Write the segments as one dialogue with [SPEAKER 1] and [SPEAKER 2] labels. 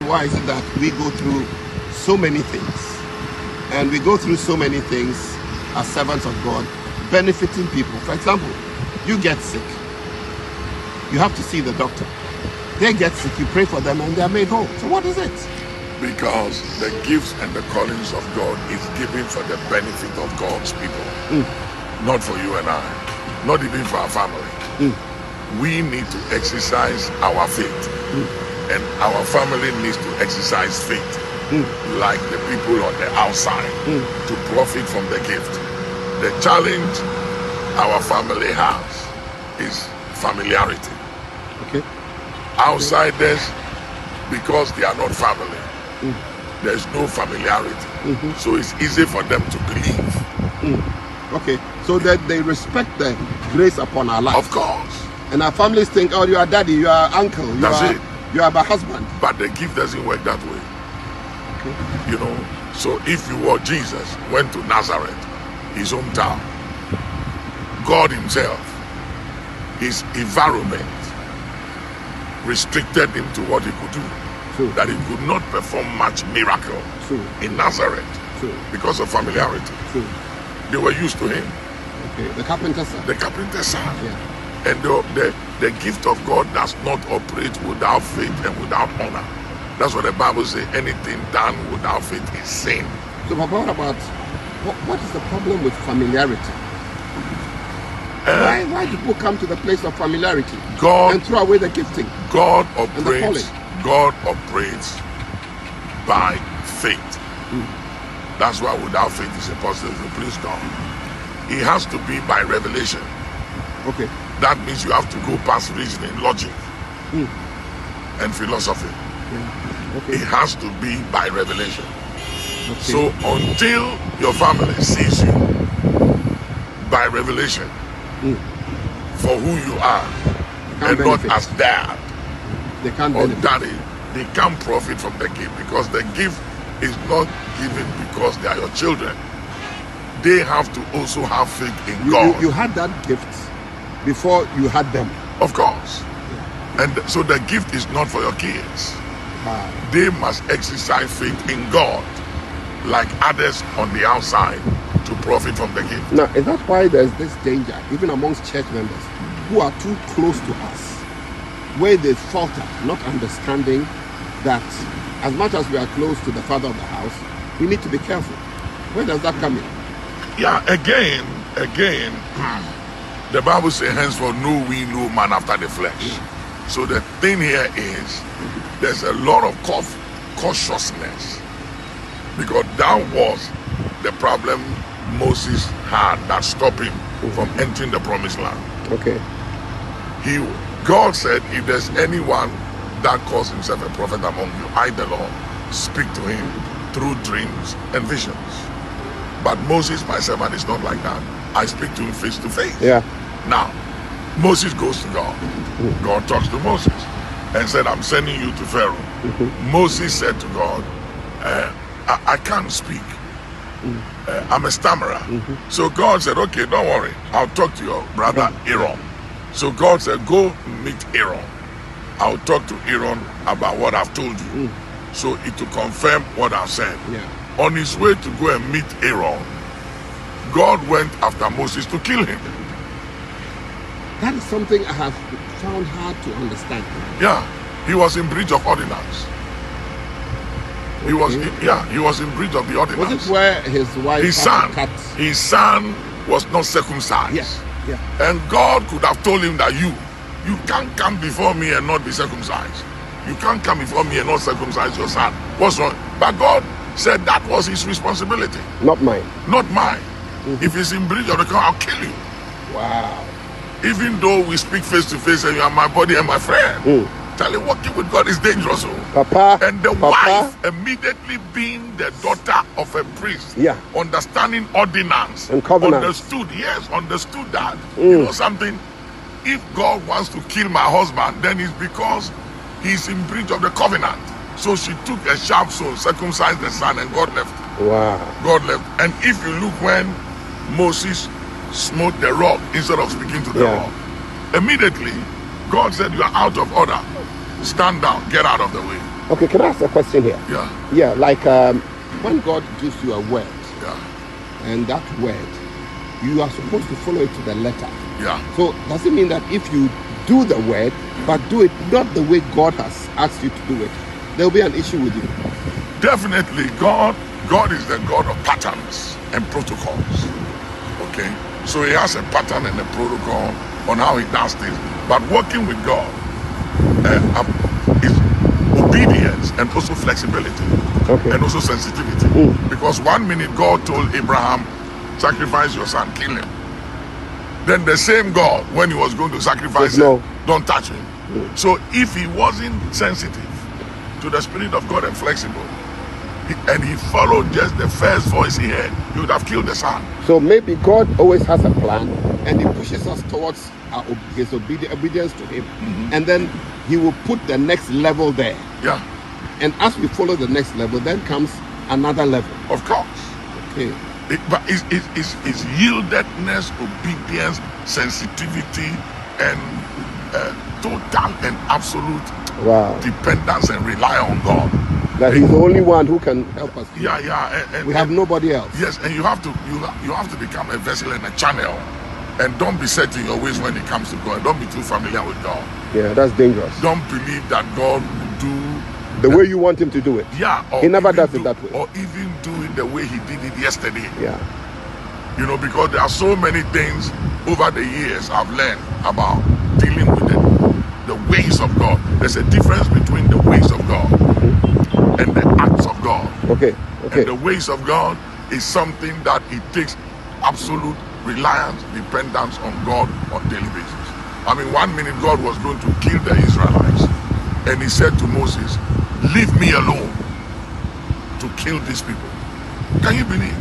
[SPEAKER 1] Why is it that we go through so many things? And we go through so many things as servants of God, benefiting people. For example, you get sick. You have to see the doctor. They get sick, you pray for them, and they are made whole. So what is it?
[SPEAKER 2] Because the gifts and the callings of God is given for the benefit of God's people. Not for you and I. Not even for our family. We need to exercise our faith. And our family needs to exercise faith. Like the people on the outside. To profit from the gift. The challenge our family has is familiarity.
[SPEAKER 1] Okay.
[SPEAKER 2] Outsiders, because they are not family, there's no familiarity. So it's easy for them to believe.
[SPEAKER 1] Okay, so that they respect the grace upon our life.
[SPEAKER 2] Of course.
[SPEAKER 1] And our families think, oh, you are daddy, you are uncle, you are my husband.
[SPEAKER 2] But the gift doesn't work that way.
[SPEAKER 1] Okay.
[SPEAKER 2] You know, so if you were Jesus, went to Nazareth, his hometown, God himself, his environment restricted him to what he could do.
[SPEAKER 1] True.
[SPEAKER 2] That he could not perform much miracle in Nazareth because of familiarity. They were used to him.
[SPEAKER 1] Okay. The carpenter's son.
[SPEAKER 2] The carpenter's son.
[SPEAKER 1] Yeah.
[SPEAKER 2] And the gift of God does not operate without faith and without honor. That's what the Bible says. Anything done without faith is sin.
[SPEAKER 1] So what about, what is the problem with familiarity? Why do people come to the place of familiarity and throw away the gifting?
[SPEAKER 2] God operates by faith. That's why without faith it's impossible to please God. It has to be by revelation.
[SPEAKER 1] Okay.
[SPEAKER 2] That means you have to go past reasoning, logic, and philosophy.
[SPEAKER 1] Okay.
[SPEAKER 2] It has to be by revelation.
[SPEAKER 1] Okay.
[SPEAKER 2] So until your family sees you by revelation for who you are and not as dad or daddy, they can't profit from the gift, because the gift is not given because they are your children. They have to also have faith in God.
[SPEAKER 1] You had that gift before you had them.
[SPEAKER 2] Of course. And so the gift is not for your kids. They must exercise faith in God like others on the outside to profit from the gift.
[SPEAKER 1] Now, is that why there's this danger, even amongst church members who are too close to us, where they falter, not understanding that as much as we are close to the father of the house, we need to be careful? Where does that come in?
[SPEAKER 2] Yeah, again, the Bible says, henceforth know we no man after the flesh. So the thing here is, there's a lot of cautiousness, because that was the problem Moses had that stopped him from entering the promised land.
[SPEAKER 1] Okay.
[SPEAKER 2] God said, if there's anyone that calls himself a prophet among you, I, the Lord, speak to him through dreams and visions. But Moses, my servant, is not like that. I speak to him face to face.
[SPEAKER 1] Yeah.
[SPEAKER 2] Now, Moses goes to God. God talks to Moses and said, I'm sending you to Pharaoh. Moses said to God, I can't speak. I'm a stammerer. So God said, okay, don't worry. I'll talk to your brother Aaron. So God said, go meet Aaron. I'll talk to Aaron about what I've told you. So it to confirm what I've said. On his way to go and meet Aaron, God went after Moses to kill him.
[SPEAKER 1] That is something I have found hard to understand.
[SPEAKER 2] Yeah, he was in breach of ordinance. He was in breach of the ordinance.
[SPEAKER 1] Was it where his wife
[SPEAKER 2] his son was not circumcised?
[SPEAKER 1] Yes. Yeah.
[SPEAKER 2] And God could have told him that you can't come before me and not be circumcised. You can't come before me and not circumcise your son. What's wrong? But God said that was his responsibility.
[SPEAKER 1] Not mine.
[SPEAKER 2] Not mine. If he's in breach of the covenant, I'll kill you.
[SPEAKER 1] Wow.
[SPEAKER 2] Even though we speak face to face and you are my body and my friend. Tell you, working with God is dangerous.
[SPEAKER 1] Papa.
[SPEAKER 2] And the wife, immediately being the daughter of a priest, understanding ordinance,
[SPEAKER 1] and covenant,
[SPEAKER 2] understood that, you know something, if God wants to kill my husband, then it's because he's in breach of the covenant. So she took a sharp stone, circumcised the son, and God left.
[SPEAKER 1] Wow.
[SPEAKER 2] God left. And if you look when Moses smote the rock instead of speaking to the rock, immediately God said, you are out of order. Stand down, get out of the way.
[SPEAKER 1] Okay, can I ask a question here?
[SPEAKER 2] Yeah.
[SPEAKER 1] Yeah, like when God gives you a word,
[SPEAKER 2] Yeah.
[SPEAKER 1] and that word, you are supposed to follow it to the letter.
[SPEAKER 2] Yeah.
[SPEAKER 1] So does it mean that if you do the word, but do it not the way God has asked you to do it, there will be an issue with you?
[SPEAKER 2] Definitely, God is the God of patterns and protocols. Okay? So he has a pattern and a protocol on how he does things. But working with God is obedience and also flexibility.
[SPEAKER 1] Okay.
[SPEAKER 2] And also sensitivity. Because 1 minute God told Abraham, sacrifice your son, kill him. Then the same God, when he was going to sacrifice him, don't touch him. So if he wasn't sensitive to the Spirit of God and flexible, and he followed just the first voice he heard, he would have killed the son.
[SPEAKER 1] So maybe God always has a plan, and he pushes us towards his obedience to him. And then he will put the next level there.
[SPEAKER 2] Yeah.
[SPEAKER 1] And as we follow the next level, then comes another level.
[SPEAKER 2] Of course.
[SPEAKER 1] Okay.
[SPEAKER 2] But it's yieldedness, obedience, sensitivity, and total and absolute dependence and rely on God.
[SPEAKER 1] That he's the only one who can help us.
[SPEAKER 2] Yeah. And
[SPEAKER 1] we have nobody else.
[SPEAKER 2] Yes, and you have to become a vessel and a channel, and don't be set in your ways when it comes to God. Don't be too familiar with God.
[SPEAKER 1] Yeah, that's dangerous.
[SPEAKER 2] Don't believe that God will do
[SPEAKER 1] the way you want him to do it.
[SPEAKER 2] Yeah.
[SPEAKER 1] He never does it that way.
[SPEAKER 2] Or even do it the way he did it yesterday.
[SPEAKER 1] Yeah.
[SPEAKER 2] You know, because there are so many things over the years I've learned about dealing with the ways of God. There's a difference between the ways of God and the acts of God.
[SPEAKER 1] Okay.
[SPEAKER 2] And the ways of God is something that it takes absolute reliance, dependence on God on a daily basis. I mean, 1 minute God was going to kill the Israelites, and he said to Moses, leave me alone to kill these people. Can you believe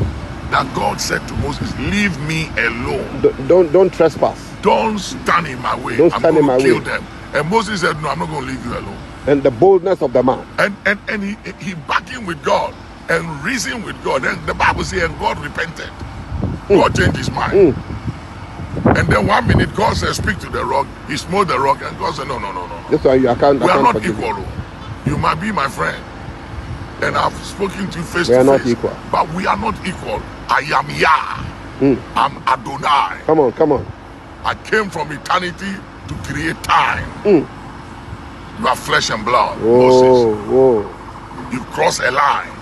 [SPEAKER 2] that God said to Moses, leave me alone?
[SPEAKER 1] Don't trespass.
[SPEAKER 2] Don't stand in my way.
[SPEAKER 1] Don't stand in my way.
[SPEAKER 2] I'm going to kill them. And Moses said, no, I'm not going to leave you alone.
[SPEAKER 1] And the boldness of the man.
[SPEAKER 2] And he backed in with God and reasoned with God. And the Bible says, and God repented. God changed his mind. And then 1 minute God said, speak to the rock. He smote the rock, and God said, no.
[SPEAKER 1] That's why we are
[SPEAKER 2] not equal. You might be my friend, and I've spoken to you face to face.
[SPEAKER 1] We are not equal.
[SPEAKER 2] But we are not equal. I am Yah. I'm Adonai.
[SPEAKER 1] Come on.
[SPEAKER 2] I came from eternity to create time. You are flesh and blood, Moses. You cross a line.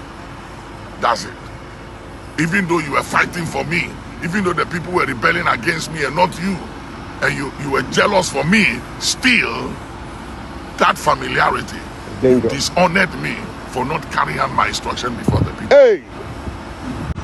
[SPEAKER 2] That's it. Even though you were fighting for me, even though the people were rebelling against me and not you, and you were jealous for me, still that familiarity dishonored me for not carrying out my instruction before the people.
[SPEAKER 1] Hey!